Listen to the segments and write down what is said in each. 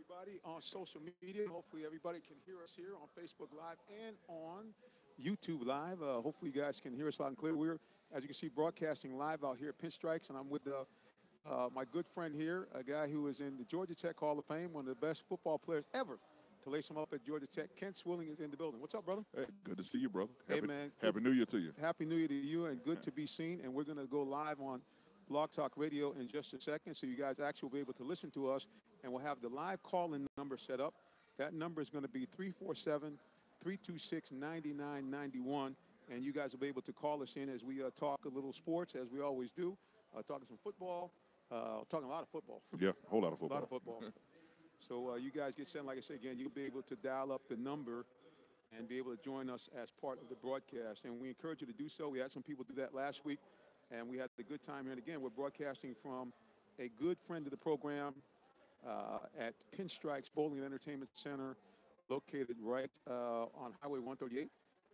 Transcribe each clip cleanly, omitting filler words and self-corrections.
everybody on social media. Hopefully, everybody can hear us here on Facebook Live and on YouTube Live. Hopefully, you guys can hear us loud and clear. We're, as you can see, broadcasting live out here at Pinstripes, and I'm with my good friend here, a guy who is in the Georgia Tech Hall of Fame, one of the best football players ever to lace him up at Georgia Tech. Kent Swilling is in the building. What's up, brother? Hey, good to see you, brother. Hey, man. Happy New Year to you. Happy New Year to you, and good to be seen. And we're going to go live on Blog Talk Radio in just a second, so you guys actually will be able to listen to us, and we'll have the live call-in number set up. That number is going to be 347-326-9991, and you guys will be able to call us in as we talk a little sports, as we always do, talking some football, talking a lot of football. Yeah, a whole lot of football. A lot of football. So you guys get sent, like I said, again, you'll be able to dial up the number and be able to join us as part of the broadcast, and we encourage you to do so. We had some people do that last week, and we had a good time here. And again, we're broadcasting from a good friend of the program at Pinstripes Bowling and Entertainment Center, located right on Highway 138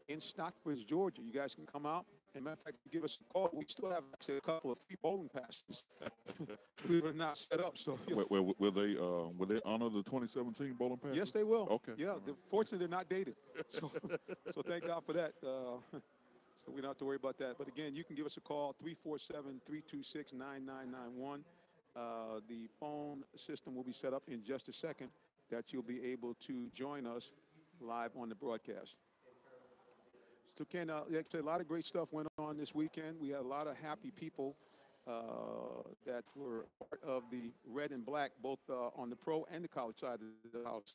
in Stockbridge, Georgia. You guys can come out. And matter of fact, give us a call. We still have actually a couple of free bowling passes, believe it or not, set up. So will they honor the 2017 bowling pass? Yes, they will. Okay. Yeah, fortunately, they're not dated. So thank God for that. So we don't have to worry about that. But again, you can give us a call, 347-326-9991. The phone system will be set up in just a second that you'll be able to join us live on the broadcast. So, Ken, like I said, a lot of great stuff went on this weekend. We had a lot of happy people that were part of the red and black, both on the pro and the college side of the house.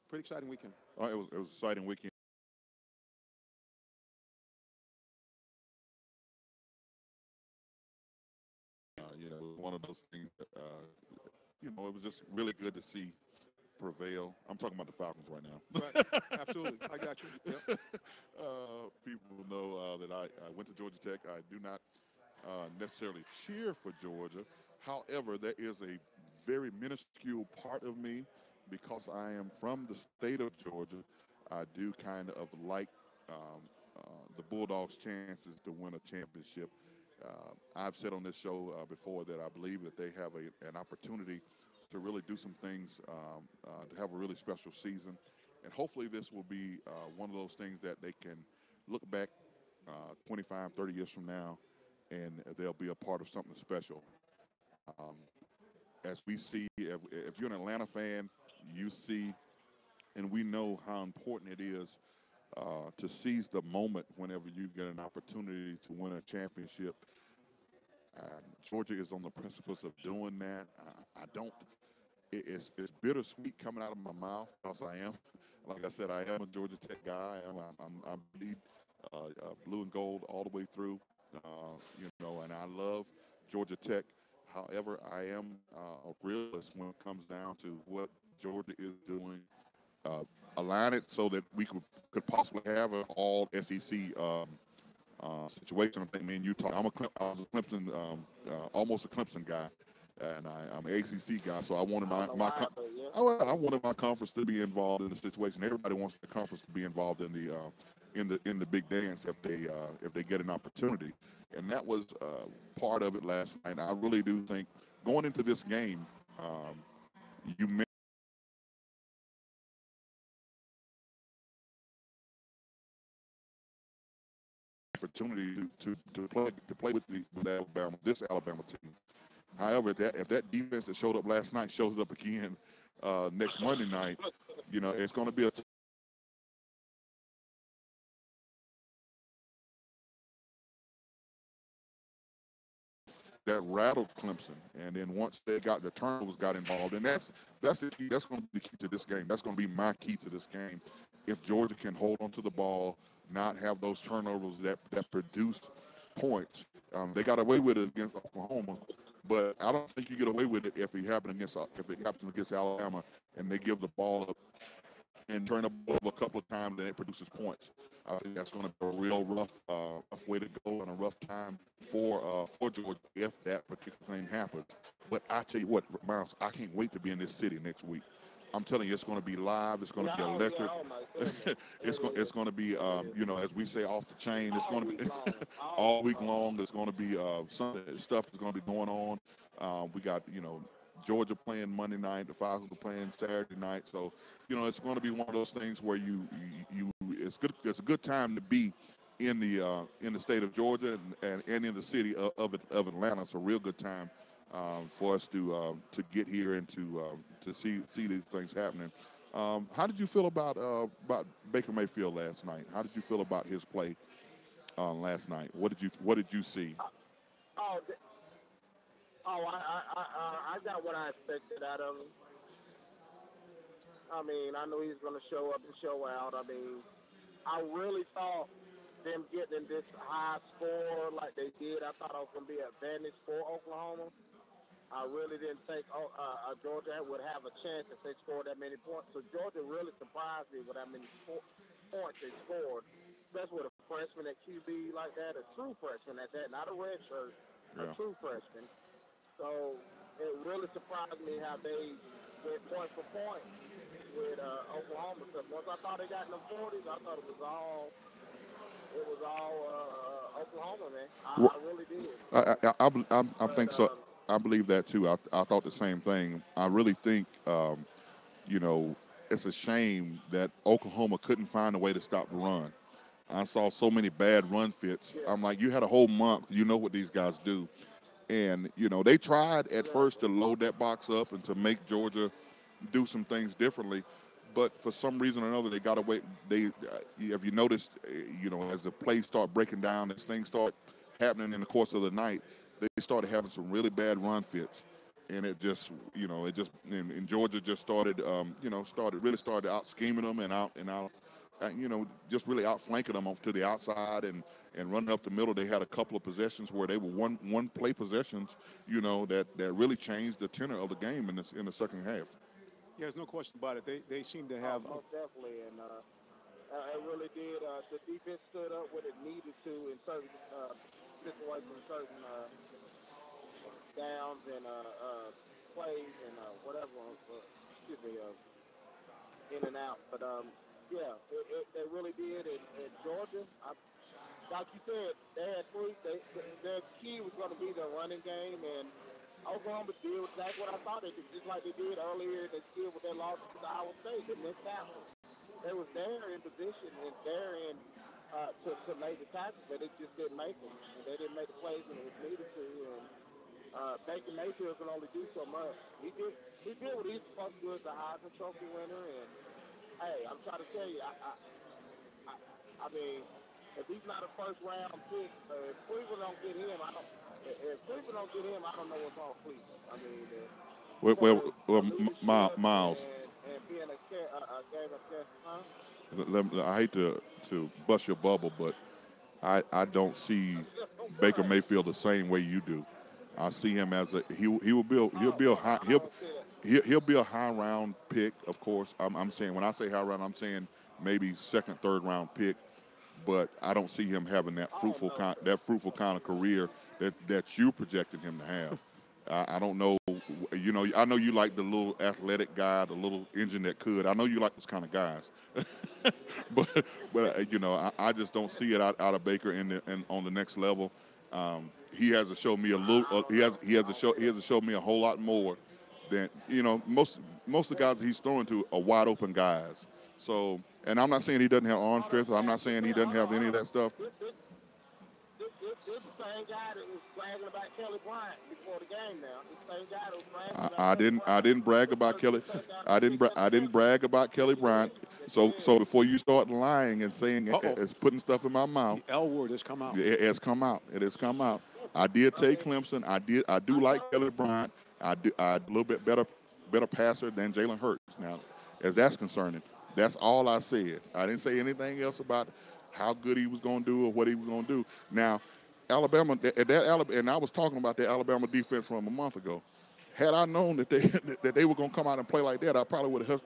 Pretty exciting weekend. It was an exciting weekend. One of those things that, it was just really good to see prevail. I'm talking about the Falcons right now. Right, absolutely. I got you. Yep. People know that I went to Georgia Tech. I do not necessarily cheer for Georgia. However, there is a very minuscule part of me, because I am from the state of Georgia. I do kind of like the Bulldogs' chances to win a championship. I've said on this show before that I believe that they have an opportunity to really do some things, to have a really special season. And hopefully this will be one of those things that they can look back 25, 30 years from now, and they'll be a part of something special. As we see, if you're an Atlanta fan, you see, and we know how important it is to seize the moment whenever you get an opportunity to win a championship. Georgia is on the precipice of doing that. It's bittersweet coming out of my mouth, because I am, like I said, I am a Georgia Tech guy. I'm bleed blue and gold all the way through, and I love Georgia Tech. However, I am a realist when it comes down to what Georgia is doing. Align it so that we could possibly have an all SEC situation. I think me and you talk. I was a Clemson, almost a Clemson guy, and I'm an ACC guy. So I wanted I wanted my conference to be involved in the situation. Everybody wants the conference to be involved in the big dance if they get an opportunity, and that was part of it last night. I really do think going into this game, you mentioned opportunity to play with this Alabama team. However, if that defense that showed up last night shows up again next Monday night, it's going to be that rattled Clemson, and then once the turnovers got involved, and that's the key. That's going to be the key to this game. That's going to be my key to this game. If Georgia can hold onto the ball, not have those turnovers that produce points. They got away with it against Oklahoma, but I don't think you get away with it if it happens against Alabama and they give the ball up and turn the ball over a couple of times and it produces points. I think that's going to be a real rough way to go and a rough time for Georgia if that particular thing happens. But I tell you what, Miles, I can't wait to be in this city next week. I'm telling you, it's going to be live. It's going to be electric. It's going to be, as we say, off the chain. It's going to be all week long. There's going to be some stuff is going to be going on. We got, Georgia playing Monday night, the Falcons are playing Saturday night. So, it's going to be one of those things where it's good. It's a good time to be in the state of Georgia and in the city of Atlanta. It's a real good time for us to get here and to see these things happening. How did you feel about Baker Mayfield last night? How did you feel about his play last night? What did you see? Oh, I got what I expected out of him. I mean, I knew he was going to show up and show out. I mean, I really thought them getting this high score like they did, I thought it was going to be an advantage for Oklahoma. I really didn't think Georgia would have a chance if they scored that many points. So Georgia really surprised me with how many points they scored, especially with a freshman at QB like that, a true freshman at that, not a red shirt, a true freshman. So it really surprised me how they went point for point with Oklahoma. Because once I thought they got in the 40s, I thought it was all Oklahoma, man. I really did. I think so. I believe that too. I thought the same thing. I really think, it's a shame that Oklahoma couldn't find a way to stop the run. I saw so many bad run fits. Yeah. I'm like, you had a whole month. You know what these guys do. And, they tried at first to load that box up and to make Georgia do some things differently. But for some reason or another, they got away. If you noticed, as the plays start breaking down, as things start happening in the course of the night, they started having some really bad run fits. And and Georgia just started out scheming them just really outflanking them off to the outside and running up the middle. They had a couple of possessions where they were one play possessions, that really changed the tenor of the game in the second half. Yeah, there's no question about it. They seem to have. Most definitely, and it really did. The defense stood up what it needed to in certain situations, certain downs and plays and whatever. In and out. But yeah, they really did. And Georgia, like you said, they had three. Their key was going to be their running game, and Oklahoma did exactly what I thought they did, just like they did earlier. They did with their loss to Iowa State. They missed tackles. They was there in position and there to make the tackles, but they just didn't make them. And they didn't make the plays when it was needed to. And Baker Mayfield can only do so much. He did what he's supposed to do as a Heisman Trophy winner. And hey, I'm trying to tell you, I mean, if he's not a first round pick, if Cleveland don't get him, I don't. If Cleveland don't get him, I don't know what's wrong with Cleveland. I mean, Miles. And being a game of I hate to bust your bubble, but I don't see Baker Mayfield the same way you do. I see him as he'll be a high round pick, of course. I'm saying, when I say high round, I'm saying maybe second, third round pick. But I don't see him having that fruitful kind of career that you projected him to have. I don't know. I know you like the little athletic guy, the little engine that could. I know you like those kind of guys. but I just don't see it out of Baker on the next level. He has to show me a little. He has to show me a whole lot more than most of the guys he's throwing to are wide open guys. So, and I'm not saying he doesn't have arm strength. I'm not saying he doesn't have any of that stuff. This is the same guy that was bragging about Kelly Bryant before the game. Now, the same guy that was bragging about I didn't brag about Kelly. I didn't brag about Kelly Bryant. So before you start lying and saying it's putting stuff in my mouth, the L word has come out. It has come out. It has come out. I did take Clemson. I do like Kelly Bryant. I a little bit better passer than Jalen Hurts. Now, as that's concerning, that's all I said. I didn't say anything else about how good he was going to do or what he was going to do. Now, Alabama, and I was talking about the Alabama defense from a month ago. Had I known that they were going to come out and play like that, I probably would have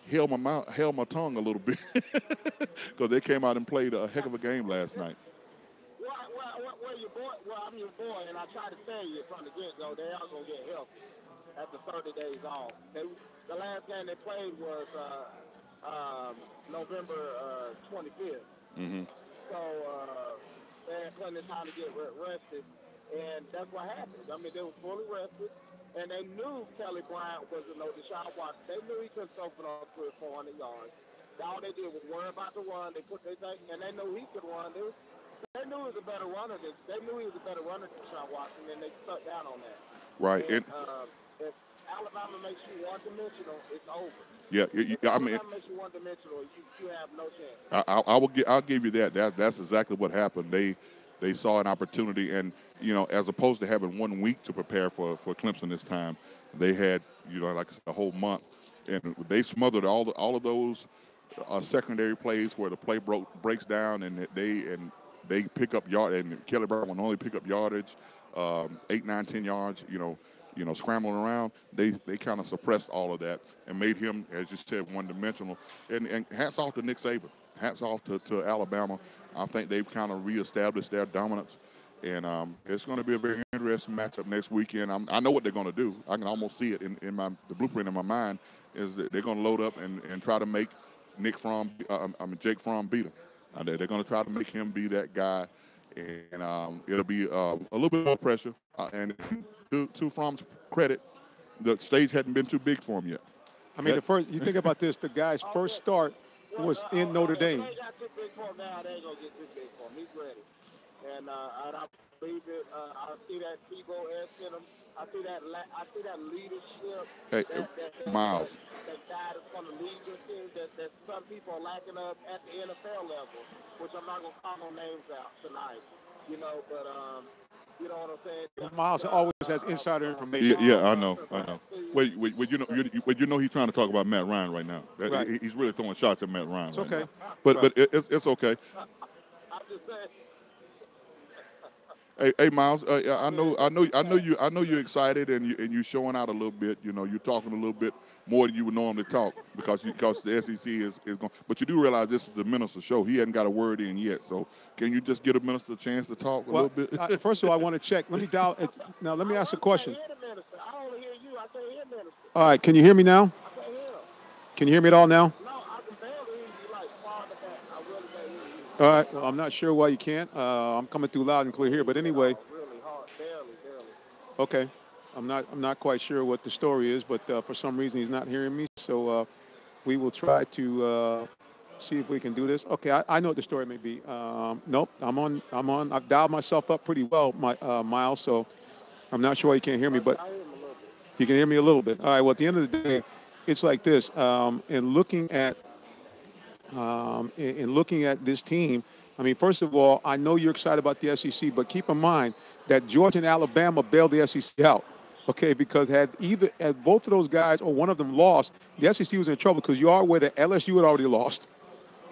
held my tongue a little bit because they came out and played a heck of a game last night. Well, your boy. Well, I'm your boy, and I try to tell you from the get-go, they are going to get healthy after 30 days off. The last game they played was November 25th. Mm-hmm. So they had plenty of time to get rested. And that's what happened. I mean, they were fully rested, and they knew Kelly Bryant was no Deshaun Watson. They knew he couldn't throw for 400 yards. All they did was worry about the run. They put their thing, and they knew he could run. They knew he was a better runner. They knew he was a better runner than Deshaun Watson, and they stuck down on that. Right. And if Alabama makes you one-dimensional, it's over. Yeah, if I mean, Alabama makes you one-dimensional, you have no chance. I'll give you that. That's exactly what happened. They saw an opportunity, and as opposed to having 1 week to prepare for Clemson this time, they had like I said, a whole month, and they smothered all of those secondary plays where the play breaks down, and they pick up yard, and Kelly Bryant will only pick up yardage, 8, 9, 10 yards. Scrambling around, they kind of suppressed all of that and made him, as you said, one-dimensional. And hats off to Nick Saban. Hats off to Alabama. I think they've kind of reestablished their dominance. And it's going to be a very interesting matchup next weekend. I know what they're going to do. I can almost see it in the blueprint in my mind is that they're going to load up and try to make Jake Fromm beat him. They're going to try to make him be that guy. And it'll be a little bit more pressure. And to Fromm's credit, the stage hadn't been too big for him yet. I mean, you think about this, the guy's first start was in Notre Dame. They got too big for him now. They ain't going to get too big for him. He's ready. And I believe it. I see that Tebow edge in him. I see that leadership. Hey, Miles. That guy that's going to lead your team that some people are lacking up at the NFL level, which I'm not going to call no names out tonight. But you know what I'm saying? Miles always has insider information. Yeah, I know. Wait, he's trying to talk about Matt Ryan right now. Right. He's really throwing shots at Matt Ryan. It's right okay. now. But it's okay. I'm just saying. Hey, Miles. I know you're excited and you're showing out a little bit. You're talking a little bit more than you would normally talk because the SEC is going. But you do realize this is the minister's show. He hasn't got a word in yet. So can you just give the minister a chance to talk a little bit? First of all, I want to check. Let me dial it. Now, let me ask a question. I only hear you. I can't hear minister. All right. Can you hear me now? I can't hear him. Can you hear me at all now? No, I can barely hear you. Like far in the back. I really can't hear you. All right. Well, I'm not sure why you can't. I'm coming through loud and clear here. But anyway. Really hard. Barely. Okay. I'm not quite sure what the story is, but for some reason he's not hearing me. So we will try to see if we can do this. Okay, I know what the story may be. Nope, I'm on. I've dialed myself up pretty well, Miles. So I'm not sure why you can't hear me, but you can hear me a little bit. All right. Well, at the end of the day, it's like this. In looking at this team, I mean, first of all, I know you're excited about the SEC, but keep in mind that Georgia and Alabama bailed the SEC out. Okay, because had both of those guys or one of them lost, the SEC was in trouble because you are aware that LSU had already lost.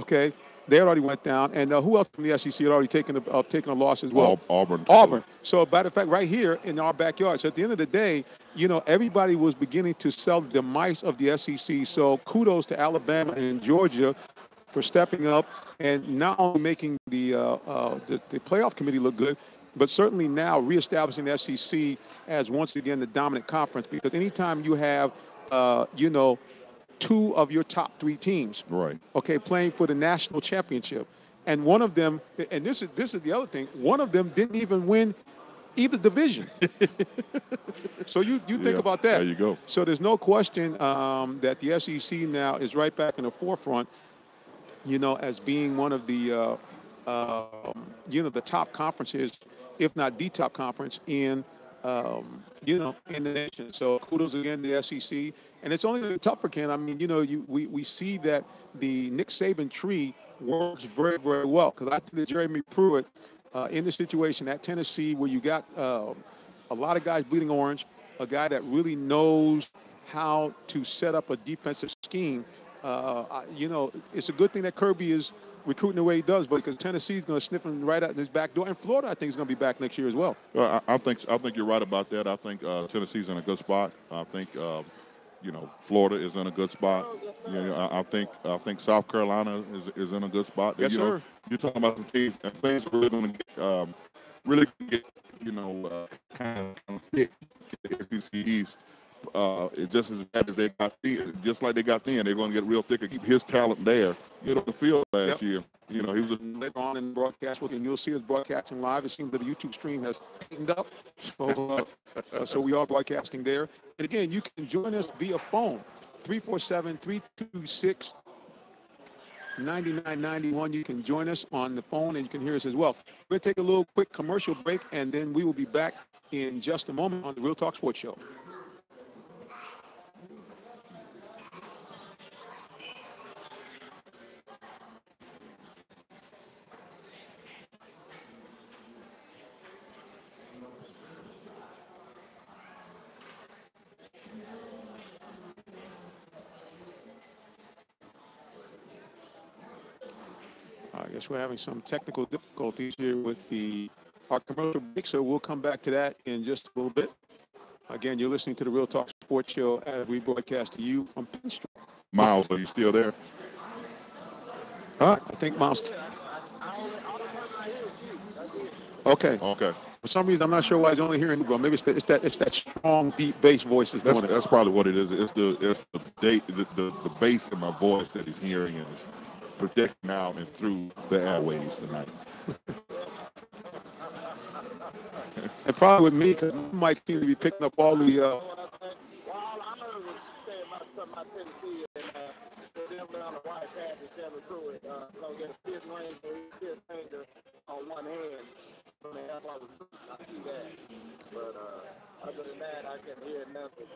Okay, they already went down, and who else from the SEC had already taken a loss as well? Auburn. So, by the fact, right here in our backyard. So, at the end of the day, everybody was beginning to sell the demise of the SEC. So, kudos to Alabama and Georgia for stepping up and not only making the playoff committee look good, but certainly now reestablishing the SEC as once again the dominant conference. Because anytime you have, two of your top three teams, right? Okay, playing for the national championship, and one of them, and this is the other thing, one of them didn't even win either division. So you think about that. There you go. So there's no question that the SEC now is right back in the forefront, as being one of the the top conferences, if not the top conference in the nation. So kudos again to the SEC. And it's only tougher, Ken. I mean, we see that the Nick Saban tree works very, very well. Because I think that Jeremy Pruitt in the situation at Tennessee where you got a lot of guys bleeding orange, a guy that really knows how to set up a defensive scheme, it's a good thing that Kirby is recruiting the way he does, but because Tennessee's going to sniff him right out in his back door, and Florida, I think, is going to be back next year as well. Well, I think you're right about that. I think Tennessee's in a good spot. I think Florida is in a good spot. I think South Carolina is in a good spot. Yes, sir. You're talking about some teams, and things are really going to get kind of thick in the SEC East. it's just as bad as they got thin. Just like they got thin, they're going to get real thick and keep his talent there. You know, the field last year. You know, he was later on in the broadcast, and you'll see us broadcasting live. It seems that the YouTube stream has tightened up, so we are broadcasting there. And again, you can join us via phone, 347-326-9991. You can join us on the phone, and you can hear us as well. We're going to take a little quick commercial break, and then we will be back in just a moment on the Real Talk Sports Show. I guess we're having some technical difficulties here with our commercial break, so we'll come back to that in just a little bit. Again, you're listening to the Real Talk Sports Show as we broadcast to you from Pinstripe. Miles, are you still there? I think Miles. Okay. Okay. For some reason, I'm not sure why he's only hearing you, but maybe it's that strong, deep bass voice that's doing it. That's probably what it is. It's the bass in my voice that he's hearing, and it's projecting out and through the airwaves tonight. And probably with me, because Mike seems to be picking up all the. Well, I heard what you saying about something I couldn't see, and definitely on the right path and coming through it. So get a fifth ring, so he's fifth finger on one hand. So they have all the I see that. But other than that, I can hear nothing.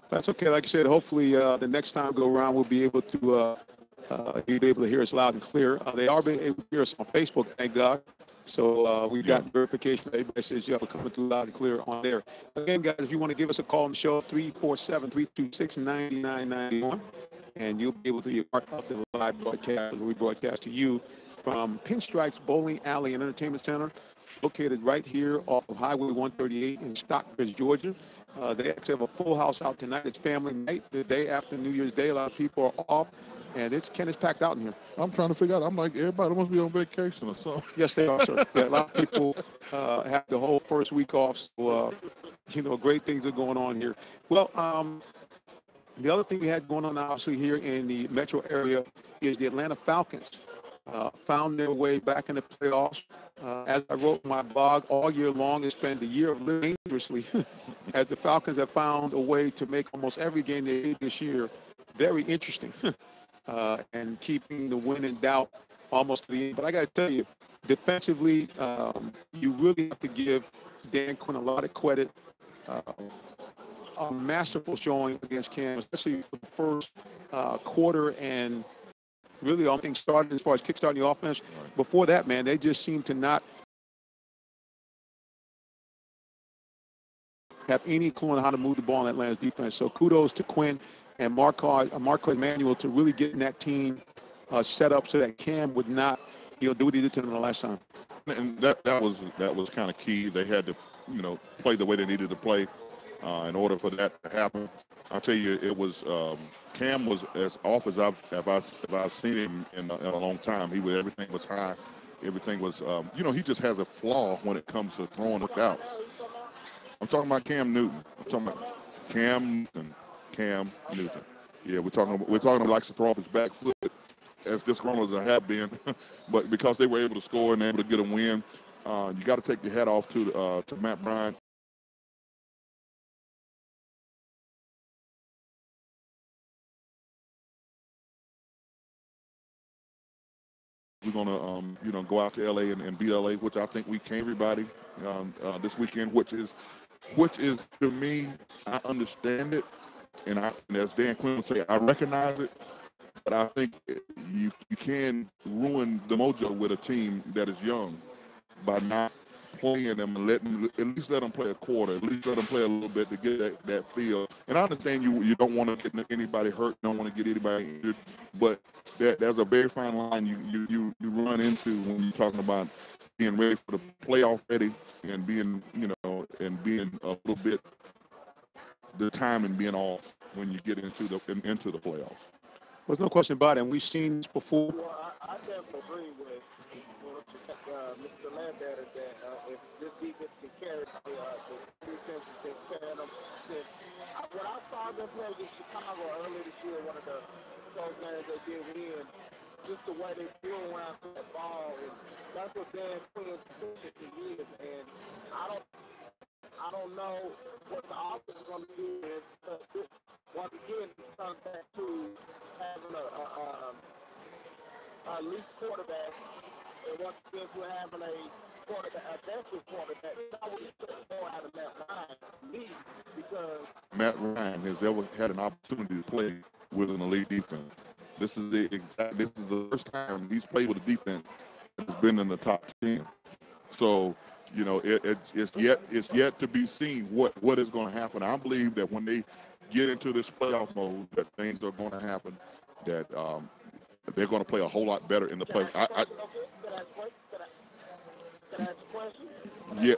That's okay. Like I said, hopefully the next time go around, we'll be able to you'll be able to hear us loud and clear. They are able to hear us on Facebook, thank God. So we've got verification. Everybody says you have it coming through loud and clear on there. Again, guys, if you want to give us a call on the show, 347-326-9991, and you'll be able to be part of the live broadcast as we broadcast to you from Pinstripes Bowling Alley and Entertainment Center, located right here off of Highway 138 in Stockbridge, Georgia. They actually have a full house out tonight. It's family night, the day after New Year's Day. A lot of people are off, and it's packed out in here. I'm trying to figure out. I'm like, everybody must be on vacation or something. Yes, they are, sir. Yeah, a lot of people have the whole first week off, so, great things are going on here. Well, the other thing we had going on, obviously, here in the metro area is the Atlanta Falcons found their way back in the playoffs. As I wrote in my blog, all year long, it's been the year of living dangerously, as the Falcons have found a way to make almost every game they did this year very interesting and keeping the win in doubt almost to the end. But I got to tell you, defensively, you really have to give Dan Quinn a lot of credit. A masterful showing against Cam, especially for the first quarter, and really all things started as far as kickstarting the offense. Right. Before that, man, they just seemed to not have any clue on how to move the ball in Atlanta's defense. So kudos to Quinn and Marquez Manuel to really getting that team set up so that Cam would not, do what he did to them the last time. And that was kind of key. They had to, play the way they needed to play in order for that to happen. I'll tell you, it was Cam was as off as I've seen him in a long time. Everything was high, everything was he just has a flaw when it comes to throwing it out. I'm talking about Cam Newton. I'm talking about Cam Newton. Yeah, we're talking about likes to throw off his back foot, as disgruntled as I have been, but because they were able to score and able to get a win, you got to take your hat off to Matt Bryant. We're going to go out to L.A. and beat L.A., which I think we can everybody this weekend, which is to me, I understand it, and as Dan Quinn would say, I recognize it, but I think you can ruin the mojo with a team that is young by not playing them and at least let them play a quarter, at least let them play a little bit to get that feel. And I understand you don't want to get anybody hurt, don't want to get anybody injured, but there's a very fine line you run into when you're talking about being ready for the playoff ready and being a little bit the timing being off when you get into the playoffs. There's no question about it, and we've seen this before. Well, I definitely agree with Mr. Lambetter that if this defense can carry the defense has been carrying them since. When I saw them play against Chicago earlier this year, one of the close games they did win, just the way they threw around that ball, and that's what Dan Quinn's position is. And I don't know what the offense is going to do. Once again, it comes back to having a elite quarterback, and once again, we're having a defensive quarterback. That would be more out of Matt Ryan, me, because Matt Ryan has ever had an opportunity to play with an elite defense. This is the first time he's played with a defense that's been in the top 10. So, you know, it's yet to be seen what is going to happen. I believe that when they get into this playoff mode, that things are going to happen. That they're going to play a whole lot better in the play. Yeah.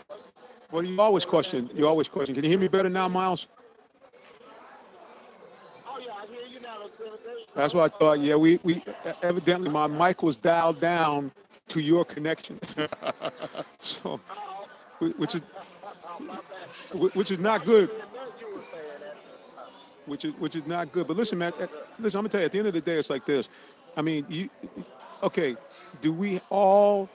Well, you always question. Can you hear me better now, Miles? oh yeah, I hear you now. That's what I thought. Yeah, we evidently my mic was dialed down to your connection. So, which is not good. Which is not good. But listen, man. Listen, I'm gonna tell you. At the end of the day, it's like this. I mean, okay. Do we all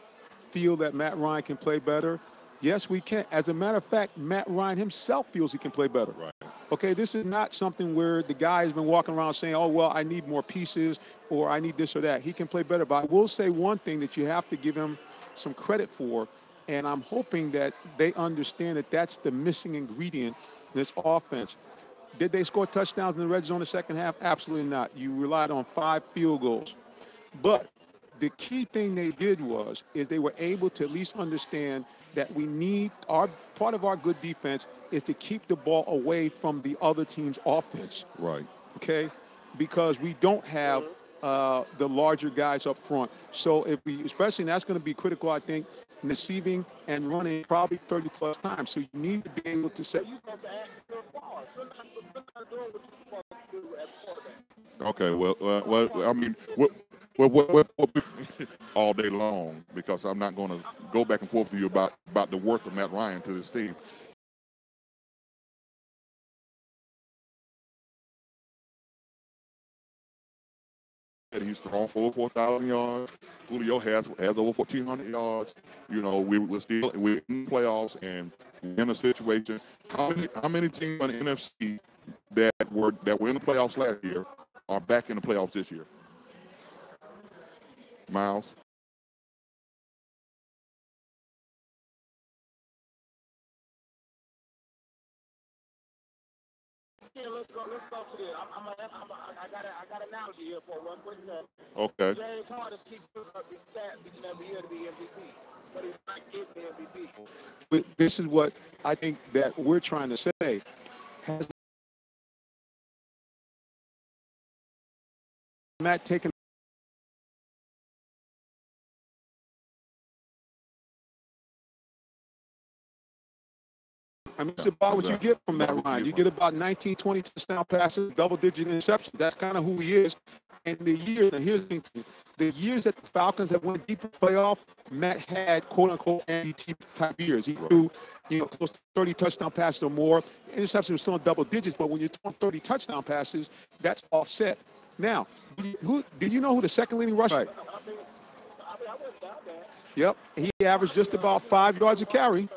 feel that Matt Ryan can play better? Yes, we can. As a matter of fact, Matt Ryan himself feels he can play better. Right. Okay, this is not something where the guy has been walking around saying, oh, well, I need more pieces or I need this or that. He can play better. But I will say one thing that you have to give him some credit for, and I'm hoping that they understand that that's the missing ingredient in this offense. Did they score touchdowns in the red zone in the second half? Absolutely not. You relied on 5 field goals. But the key thing they did is they were able to at least understand that we need part of our good defense is to keep the ball away from the other team's offense. Right. Okay? Because we don't have the larger guys up front. So especially, and that's going to be critical, I think, in receiving and running probably 30 plus times. So you need to be able to set. Okay. Well, I mean, what all day long, because I'm not going to go back and forth with you about the worth of Matt Ryan to this team. He's thrown for 4,000 yards. Julio has over 1,400 yards. You know, we're in the playoffs and we're in a situation. How many teams in the NFC that were in the playoffs last year are back in the playoffs this year? Miles? Yeah, let's go to this. I got an analogy here for one quick second. Okay. James Harden keeps putting up his stats each and every year to be MVP, but he's not getting the MVP. But this is what I think that we're trying to say. Has Matt taken I mean, it's about what you get from Matt Ryan. You get about 19, 20 touchdown passes, double-digit interceptions. That's kind of who he is. And here's the thing. The years that the Falcons have went deep in the playoff, Matt had, quote-unquote, MVP-type years. He threw, close to 30 touchdown passes or more. Interceptions were still in double digits, but when you're throwing 30 touchdown passes, that's offset. Now, do you know who the second leading rusher is? Yep. He averaged just about 5 yards a carry.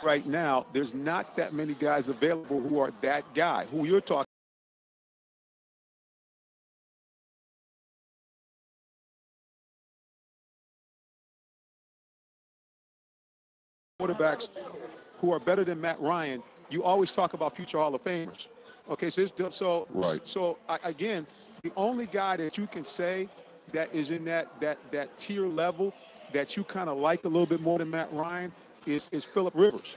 Right now, there's not that many guys available who are that guy, who you're talking. Quarterbacks who are better than Matt Ryan, you always talk about future Hall of Famers. Okay, so again, the only guy that you can say that is in that tier level that you kind of like a little bit more than Matt Ryan is Phillip Rivers.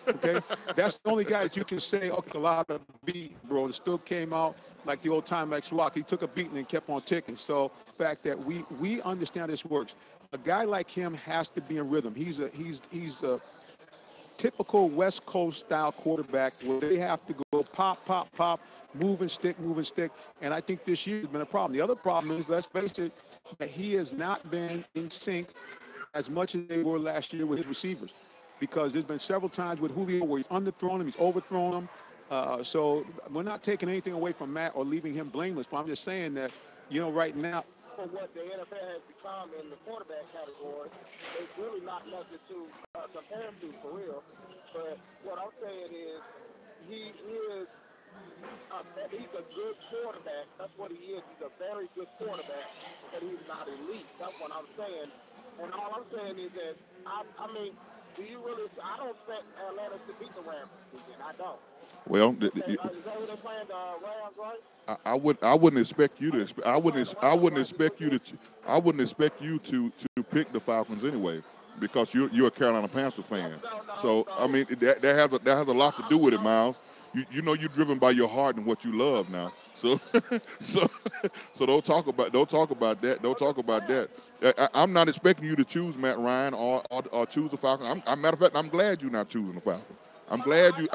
Okay, that's the only guy that you can say, okay, a lot of B, bro, that still came out like the old Timex rock. He took a beating and kept on ticking. So the fact that we understand this works. A guy like him has to be in rhythm. He's a typical West Coast style quarterback where they have to go pop, pop, pop, move and stick, move and stick. And I think this year has been a problem. The other problem is, let's face it, that he has not been in sync as much as they were last year with his receivers, because there's been several times with Julio where he's underthrown him, he's overthrown him. So we're not taking anything away from Matt or leaving him blameless, but I'm just saying that, right now. For what the NFL has become in the quarterback category, it's really not nothing to compare him to, for real. But what I'm saying is, he's a good quarterback. That's what he is. He's a very good quarterback, but he's not elite. That's what I'm saying. And all I'm saying is that, I mean, do you really? I don't expect Atlanta to beat the Rams this weekend. I don't. Well, is that who they're playing, the Rams, right? I wouldn't expect you to. I wouldn't expect you to pick the Falcons anyway, because you're a Carolina Panther fan. So I mean that has a lot to do with it, Miles. You know you're driven by your heart and what you love now. So so don't talk about that. Don't talk about that. I'm not expecting you to choose Matt Ryan or choose the Falcons. Matter of fact, I'm glad you're not choosing the Falcons. I'm glad you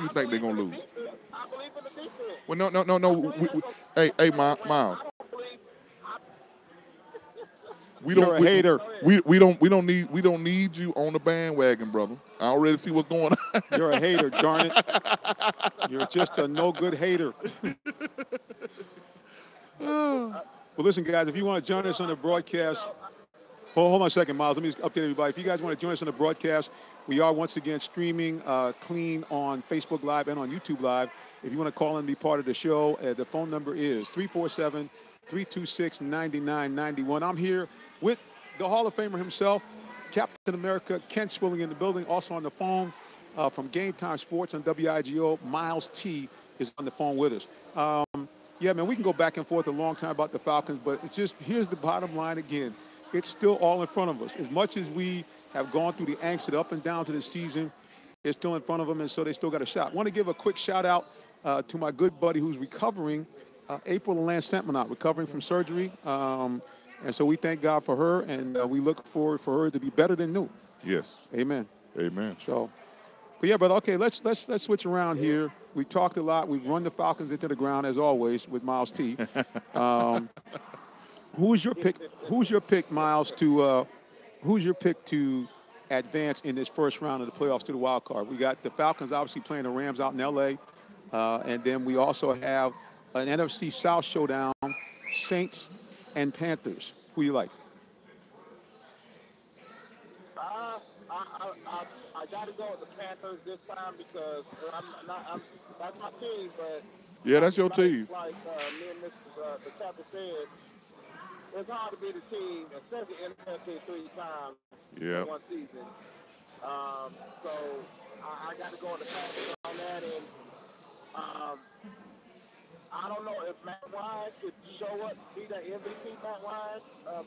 think they're gonna lose. I believe in the defense. Well, no. Hey, Miles. You're a hater. We don't need you on the bandwagon, brother. I already see what's going on. You're a hater, darn it. You're just a no good hater. Well, listen, guys, if you want to join us on the broadcast, hold on a second, Miles. Let me just update everybody. If you guys want to join us on the broadcast, we are once again streaming clean on Facebook Live and on YouTube Live. If you want to call and be part of the show, the phone number is 347-326-9991. I'm here with the Hall of Famer himself, Captain America, Ken Swilling in the building. Also on the phone from Game Time Sports on WIGO, Miles T is on the phone with us. Yeah, man, we can go back and forth a long time about the Falcons, but it's just, here's the bottom line again. It's still all in front of us. As much as we have gone through the angst of the up and down to the season, it's still in front of them, and so they still got a shot. I want to give a quick shout-out to my good buddy who's recovering, April and Lance sent me out, recovering from surgery. And so we thank God for her, and we look forward for her to be better than new. Yes. Amen. Amen. So, but yeah, brother. Okay, let's switch around here. We talked a lot. We've run the Falcons into the ground as always with Miles T. Who's your pick? Who's your pick, Miles? Who's your pick to advance in this first round of the playoffs to the wild card? We got the Falcons obviously playing the Rams out in L.A., and then we also have an NFC South showdown, Saints and Panthers. Who you like? I got to go with the Panthers this time because that's my team, but yeah, that's your team. Like me and the captain said, it's hard to be the team, especially in the NFC 3 times in one season. So I got to go with the Panthers on that, and I don't know if Matt Ryan could show up, be that MVP Matt Ryan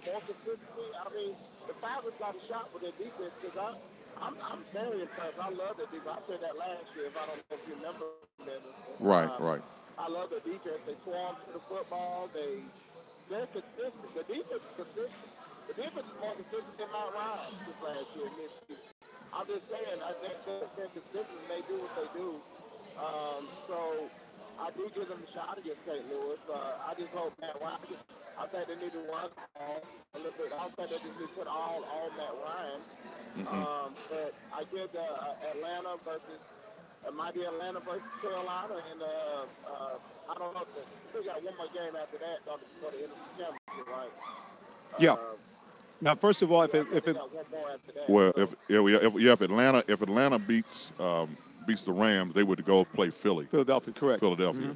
more consistently. I mean, the Falcons got a shot with their defense because I'm very impressed. I love their defense. I said that last year, if I don't know if you remember. Right. I love their defense. They swarm to the football. They're consistent. The defense is consistent. The defense is more consistent than Matt Ryan this last year. I'm just saying, I think they're consistent. They do what they do. So I do give them a shot against St. Louis. I just hope Matt Ryan. I think they need to run a little bit. I think they just need to put all on Matt Ryan. But I give Atlanta versus. It might be Atlanta versus Carolina, and I don't know. They got one more game after that for the NFC Championship, right? Yeah. Now, first of all, if Atlanta beats the Rams, they would go play Philly. Philadelphia, correct. Philadelphia,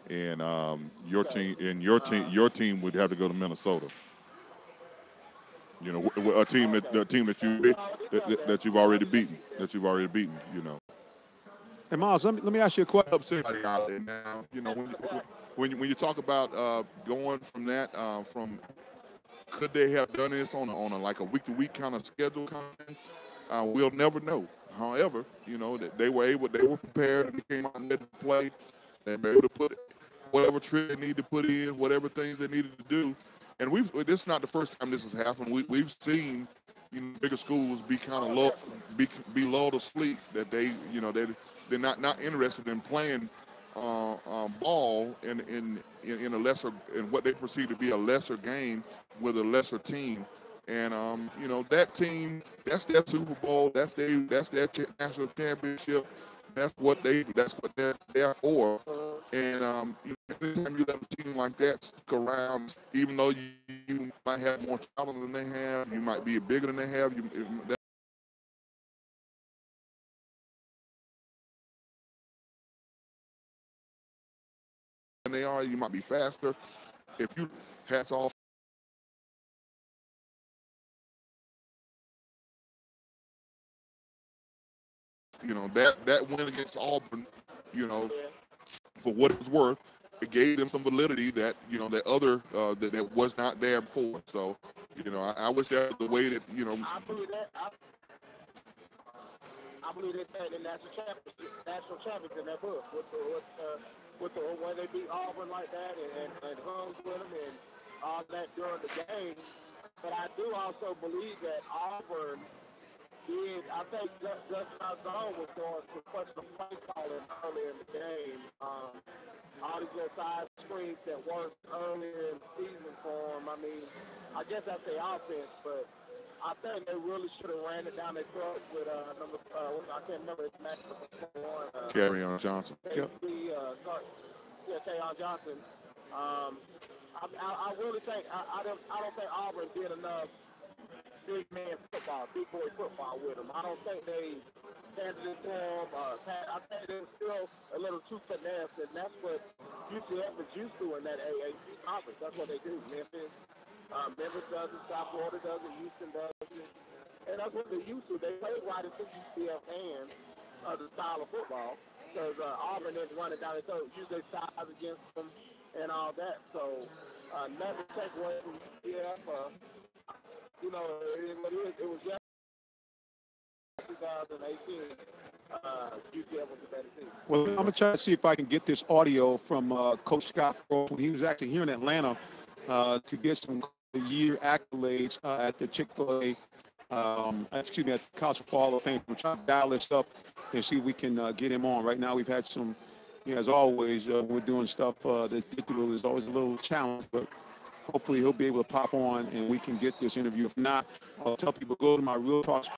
and your team would have to go to Minnesota. You know, a team that you've already beaten. You know. And Miles, let me ask you a question. Somebody out there now, you know, when you talk about going from that, could they have done this on a like a week-to-week kind of schedule kind of thing? We'll never know. However, you know, that they were prepared and they came out and let them play. They were able to whatever trick they need to put in, whatever things they needed to do. And this is not the first time this has happened. We've seen, bigger schools be kind of low, be lulled to sleep, that they're not interested in playing ball in a lesser, in what they perceive to be a lesser game with a lesser team. And that team, that's their Super Bowl, that's their national championship. That's what they're there for. And anytime you let a team like that stick around, even though you might have more talent than they have, you might be bigger than they have, than they are, you might be faster. If you hats off. That win against Auburn, for what it's worth, it gave them some validity that that was not there before. So, I wish that was the way that I believe that. I believe they take the national champions in that book with the when they beat Auburn like that and hung with them and all that during the game. But I do also believe that Auburn did. I think Justin Azone was going to question the play calling early in the game. All these little side screens that worked earlier in the season for them. I mean, I guess that's their offense, but I think they really should have ran it down their throat with I can't remember his match number 1. Carryon Johnson. Yep. Carryon Johnson. I really think I don't think Auburn did enough big man football, big boy football with them. I don't think they handed it to them. I think they were still a little too finesse, and that's what UCF is used to in that AAC conference. That's what they do. Memphis does it, South Florida does it, Houston does it, and that's what they're used to. They play right into UCF hands the style of football, because Auburn is running down their throat, use their size against them and all that. So never take away from UCF. It was just 2018. UCF was the better team. Well, I'm going to try to see if I can get this audio from Coach Scott Frost. He was actually here in Atlanta to get some year accolades at the Chick-fil-A, at the College Football Hall of Fame. I'm trying to dial this up and see if we can get him on. Right now, we've had some, as always, we're doing stuff that's digital. Is always a little challenge, but hopefully he'll be able to pop on and we can get this interview. If not, I'll tell people, go to my Real Talk